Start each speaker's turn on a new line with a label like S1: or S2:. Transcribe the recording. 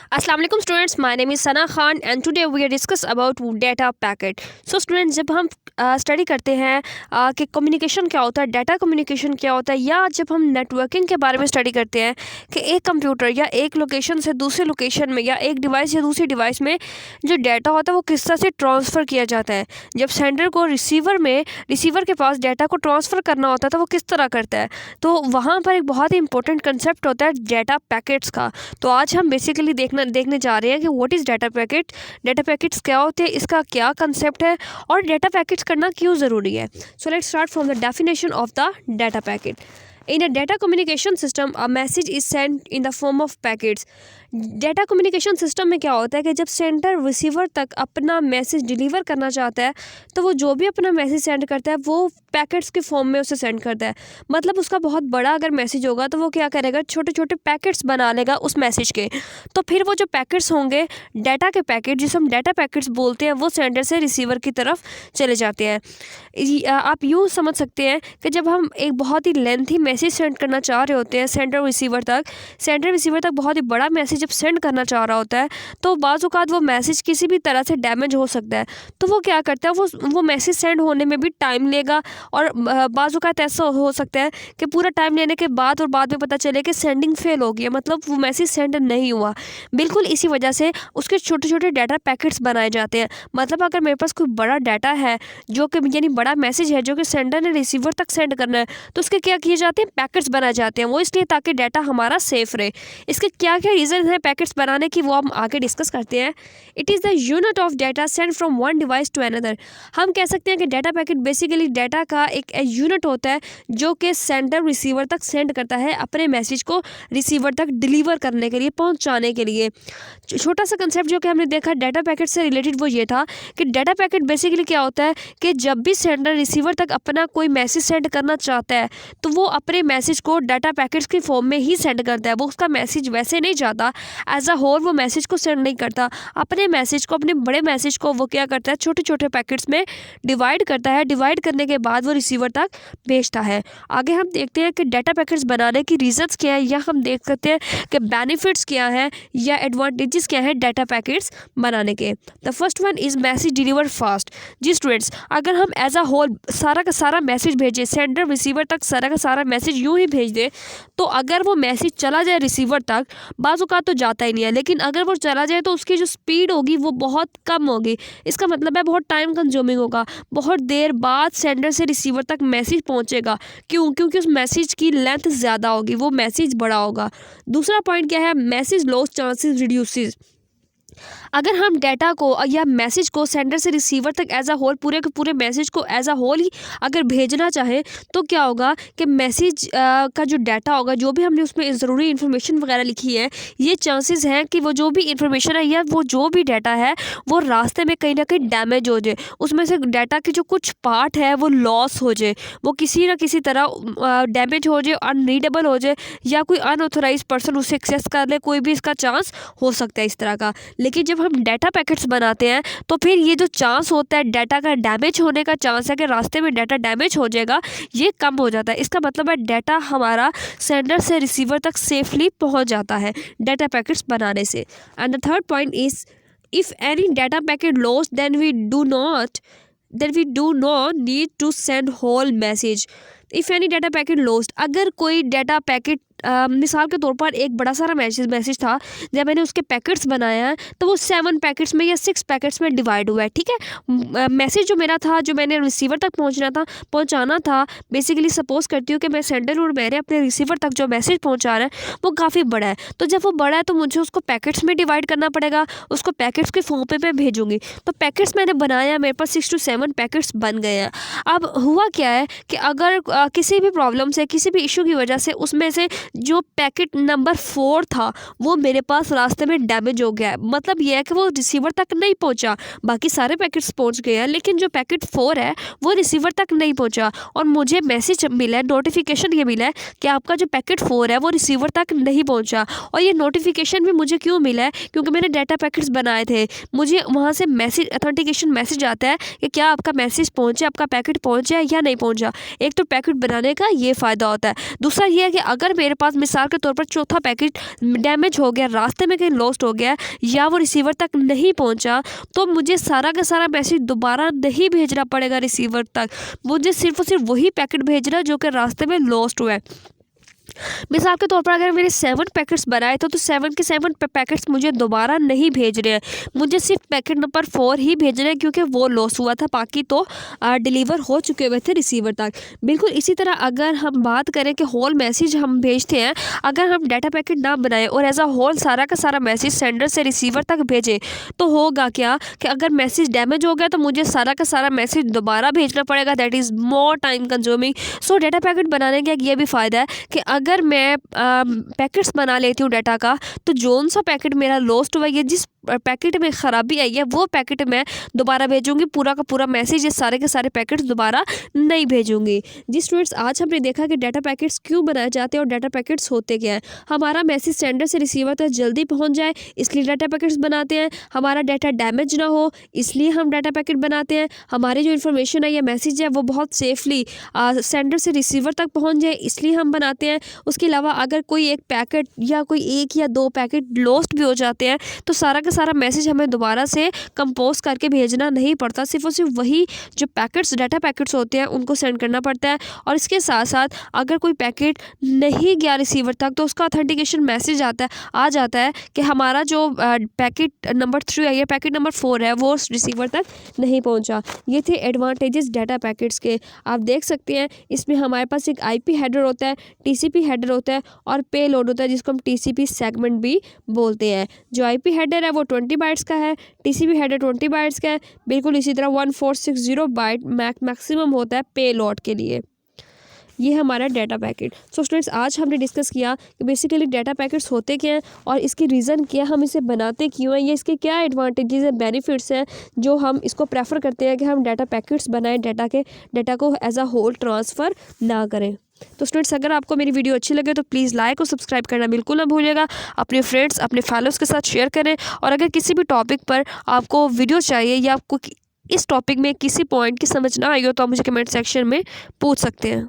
S1: अस्सलाम वालेकुम students, my name is Sana Khan and today we are discuss about data packet. So students, जब हम study करते हैं कि कम्युनिकेशन क्या होता है, डाटा कम्युनिकेशन क्या होता है, या जब हम नेटवर्किंग के बारे में स्टडी करते हैं कि एक कंप्यूटर या एक लोकेशन से दूसरे लोकेशन में या एक डिवाइस या दूसरी डिवाइस में जो डाटा होता है वो किस तरह से ट्रांसफ़र किया जाता है, जब सेंडर को रिसीवर के पास डाटा को ट्रांसफ़र करना होता है तो वो किस तरह करता है, तो वहाँ पर एक बहुत ही इंपॉर्टेंट कंसेप्ट होता है डाटा पैकेट्स का। तो आज हम बेसिकली देखने जा रहे हैं कि व्हाट इज़ डाटा पैकेट्स क्या होते हैं, इसका क्या कंसेप्ट है और डाटा पैकेट्स करना क्यों ज़रूरी है। So let's start from the definition of the data packet. In a data communication system, a message is sent in the form of packets. Data communication system में क्या होता है कि जब सेंडर रिसीवर तक अपना मैसेज डिलीवर करना चाहता है तो वो जो भी अपना मैसेज सेंड करता है वो पैकेट्स के फॉर्म में उसे सेंड करता है। मतलब उसका बहुत बड़ा अगर मैसेज होगा तो वो क्या करेगा, छोटे छोटे पैकेट्स बना लेगा उस मैसेज के। तो फिर वो जो पैकेट्स होंगे, डाटा के पैकेट जिसे हम डाटा पैकेट्स बोलते हैं, वो सेंडर से रिसीवर की तरफ चले जाते हैं। आप यूँ समझ सकते हैं कि जब हम एक बहुत ही लेंथी मैसेज सेंड करना चाह रहे होते हैं सेंडर रिसीवर तक बहुत ही बड़ा मैसेज जब सेंड करना चाह रहा होता है तो बाज़ औक़ात वो मैसेज किसी भी तरह से डैमेज हो सकता है। तो वो क्या करता है, वो मैसेज सेंड होने में भी टाइम लेगा और बाज़ औक़ात ऐसा हो सकता है कि पूरा टाइम लेने के बाद और बाद में पता चले कि सेंडिंग फेल हो गया, मतलब वो मैसेज सेंड नहीं हुआ। बिल्कुल इसी वजह से उसके छोटे छोटे डाटा पैकेट्स बनाए जाते हैं। मतलब अगर मेरे पास कोई बड़ा डाटा है जो कि यानी बड़ा मैसेज है जो कि सेंडर ने रिसीवर तक सेंड करना है, तो उसके क्या किए जाते हैं, पैकेट्स बनाए जाते हैं। वो इसलिए ताकि डाटा हमारा सेफ रहे। इसके क्या क्या रीज़न है पैकेट्स बनाने की, वो हम आगे डिस्कस करते हैं। It is the unit of data send from one device to another. हम कह सकते हैं कि डाटा पैकेट बेसिकली डाटा का एक यूनिट होता है जो कि सेंडर रिसीवर तक सेंड करता है अपने मैसेज को रिसीवर तक डिलीवर करने के लिए, पहुंचाने के लिए। छोटा सा कंसेप्ट जो कि हमने देखा डाटा पैकेट से रिलेटेड वो ये था कि डाटा पैकेट बेसिकली क्या होता है कि जब भी सेंडर रिसीवर तक अपना कोई मैसेज सेंड करना चाहता है तो वो अपने मैसेज को डाटा पैकेट्स के फॉर्म में ही सेंड करता है। वो उसका मैसेज वैसे नहीं जाता, एज अ होल वो मैसेज को सेंड नहीं करता। अपने मैसेज को, अपने बड़े मैसेज को वो क्या करता है, छोटे छोटे पैकेट्स में डिवाइड करता है। डिवाइड करने के बाद वो रिसीवर तक भेजता है। आगे हम देखते हैं कि डाटा पैकेट्स बनाने की रीजंस क्या है, या हम देख सकते हैं कि बेनिफिट्स क्या हैं या एडवांटेजेस क्या हैं डाटा पैकेट्स बनाने के। The first one is message deliver fast. जी स्टूडेंट्स, अगर हम एज अ होल सारा का सारा मैसेज भेजें, सेंडर रिसीवर तक सारा का सारा मैसेज यूँ ही भेज दे, तो अगर वो मैसेज चला जाए रिसीवर तक, बाज़ औक़ात तो जाता ही नहीं है, लेकिन अगर वो चला जाए तो उसकी जो स्पीड होगी वो बहुत कम होगी। इसका मतलब है बहुत टाइम कंज्यूमिंग होगा, बहुत देर बाद सेंडर से रिसीवर तक मैसेज पहुंचेगा। क्योंकि उस मैसेज की लेंथ ज़्यादा होगी, वो मैसेज बड़ा होगा। दूसरा पॉइंट क्या है, मैसेज लॉस चांसेस रिड्यूसेस। अगर हम डाटा को या मैसेज को सेंडर से रिसीवर तक एज अ होल, पूरे के पूरे मैसेज को एज अ होल ही अगर भेजना चाहें तो क्या होगा कि मैसेज का जो डाटा होगा, जो भी हमने उसमें ज़रूरी इन्फॉर्मेशन वगैरह लिखी है, ये चांसेस हैं कि वो जो भी इन्फॉर्मेशन है या वो जो भी डाटा है वो रास्ते में कहीं ना कहीं डैमेज हो जाए, उसमें से डाटा के जो कुछ पार्ट है वो लॉस हो जाए, वो किसी ना किसी तरह डैमेज हो जाए, अनरीडेबल हो जाए, या कोई अनऑथोराइज पर्सन उसे एक्सेस कर ले, कोई भी इसका चांस हो सकता है इस तरह का। लेकिन जब हम डाटा पैकेट्स बनाते हैं तो फिर ये जो चांस होता है डाटा का डैमेज होने का चांस है कि रास्ते में डाटा डैमेज हो जाएगा, ये कम हो जाता है। इसका मतलब है डाटा हमारा सेंडर से रिसीवर तक सेफली पहुंच जाता है डाटा पैकेट्स बनाने से। And the third point is, if any data packet lost then we do not need to send whole message. If any data packet lost, अगर कोई डाटा पैकेट मिसाल के तौर पर एक बड़ा सारा मैसेज था, जब मैंने उसके पैकेट्स बनाया है तो वो 7 पैकेट्स में या 6 पैकेट्स में डिवाइड हुआ है, ठीक है। मैसेज जो मेरा था, जो मैंने रिसीवर तक पहुंचाना था, बेसिकली सपोज करती हूँ कि मैं सेंडर और मैंने अपने रिसीवर तक जो मैसेज पहुंचा रहा है वो काफ़ी बड़ा है। तो जब वो बड़ा है तो मुझे उसको पैकेट्स में डिवाइड करना पड़ेगा, उसको पैकेट्स के फॉर्म पे मैं भेजूँगी। तो पैकेट्स मैंने बनाया, मेरे पास 6 to 7 पैकेट्स बन गए हैं। अब हुआ क्या है कि अगर किसी भी प्रॉब्लम से, किसी भी इशू की वजह से उसमें से जो पैकेट नंबर 4 था वो मेरे पास रास्ते में डैमेज हो गया है, मतलब यह है कि वो रिसीवर तक नहीं पहुंचा। बाकी सारे पैकेट्स पहुंच गए हैं लेकिन जो पैकेट 4 है वो रिसीवर तक नहीं पहुंचा, और मुझे मैसेज मिला है, नोटिफिकेशन ये मिला है कि आपका जो पैकेट 4 है वो रिसीवर तक नहीं पहुंचा। और ये नोटिफिकेशन भी मुझे क्यों मिला है, क्योंकि मैंने डाटा पैकेट्स बनाए थे। मुझे वहाँ से मैसेज, ऑथेंटिकेशन मैसेज आता है कि क्या आपका मैसेज पहुँचा, आपका पैकेट पहुँचा या नहीं पहुँचा। एक तो पैकेट बनाने का ये फ़ायदा होता है। दूसरा ये है कि अगर मेरे पास मिसाल के तौर पर चौथा पैकेट डैमेज हो गया, रास्ते में कहीं लॉस्ट हो गया या वो रिसीवर तक नहीं पहुंचा, तो मुझे सारा का सारा मैसेज दोबारा नहीं भेजना पड़ेगा रिसीवर तक। मुझे सिर्फ और सिर्फ वही पैकेट भेजना जो कि रास्ते में लॉस्ट हुआ है। मिसाल के तौर पर अगर मैंने 7 पैकेट्स बनाए तो 7 के 7 पैकेट्स मुझे दोबारा नहीं भेजने हैं, मुझे सिर्फ पैकेट नंबर 4 ही भेजने हैं क्योंकि वो लॉस हुआ था, बाकी तो डिलीवर हो चुके हुए थे रिसीवर तक। बिल्कुल इसी तरह अगर हम बात करें कि होल मैसेज हम भेजते हैं, अगर हम डाटा पैकेट ना बनाएं और एज अ होल सारा का सारा मैसेज सेंडर से रिसीवर तक भेजें तो होगा क्या कि अगर मैसेज डैमेज हो गया तो मुझे सारा का सारा मैसेज दोबारा भेजना पड़ेगा, that is more time consuming. So data packet बनाने का ये भी फ़ायदा है कि अगर मैं पैकेट्स बना लेती हूँ डाटा का, तो जोन सा पैकेट मेरा लॉस्ट हुआ है, जिस पैकेट में ख़राबी आई है वो पैकेट मैं दोबारा भेजूंगी, पूरा का पूरा मैसेज ये सारे के सारे पैकेट्स दोबारा नहीं भेजूंगी। जी स्टूडेंट्स, आज हमने देखा कि डाटा पैकेट्स क्यों बनाए जाते हैं और डाटा पैकेट्स होते क्या हैं। हमारा मैसेज सेंडर से रिसीवर तक जल्दी पहुंच जाए इसलिए डाटा पैकेट्स बनाते हैं, हमारा डाटा डैमेज ना हो इसलिए हम डाटा पैकेट बनाते हैं, हमारी जो इन्फॉर्मेशन है या मैसेज है वो बहुत सेफली सेंडर से रिसीवर तक पहुँच जाए इसलिए हम बनाते हैं। उसके अलावा अगर कोई एक पैकेट या कोई 1 या 2 पैकेट लॉस्ट भी हो जाते हैं तो सारा का सारा मैसेज हमें दोबारा से कंपोज करके भेजना नहीं पड़ता, सिर्फ और सिर्फ वही जो पैकेट्स डाटा पैकेट्स होते हैं उनको सेंड करना पड़ता है। और इसके साथ साथ अगर कोई पैकेट नहीं गया रिसीवर तक तो उसका ऑथेंटिकेशन मैसेज आ जाता है कि हमारा जो पैकेट नंबर 3 है या पैकेट नंबर 4 है वो रिसीवर तक नहीं पहुंचा। ये थे एडवांटेजेस डाटा पैकेट्स के। आप देख सकते हैं इसमें हमारे पास एक IP हेडर होता है, TCP हेडर होता है और पे लोड होता है जिसको हम TCP सेगमेंट भी बोलते हैं। जो IP हेडर है वो 20 बाइट्स का है, TCP हेडर 20 बाइट्स का है। बिल्कुल इसी तरह 1460 बाइट मैक्सिमम होता है पे लोड के लिए। ये हमारा डाटा पैकेट। सो स्टूडेंट्स, आज हमने डिस्कस किया कि बेसिकली डाटा पैकेट्स होते क्या हैं और इसकी रीज़न क्या, हम इसे बनाते क्यों हैं, ये इसके क्या एडवांटेजेस हैं, बेनिफिट्स हैं जो हम इसको प्रेफर करते हैं कि हम डाटा पैकेट्स बनाएं, डाटा को एज अ होल ट्रांसफ़र ना करें। तो स्टूडेंट्स, अगर आपको मेरी वीडियो अच्छी लगे तो प्लीज़ लाइक और सब्सक्राइब करना बिल्कुल ना भूलिएगा। अपने फ्रेंड्स अपने फॉलोअर्स के साथ शेयर करें और अगर किसी भी टॉपिक पर आपको वीडियो चाहिए या आपको इस टॉपिक में किसी पॉइंट की समझ ना आई हो तो आप मुझे कमेंट सेक्शन में पूछ सकते हैं।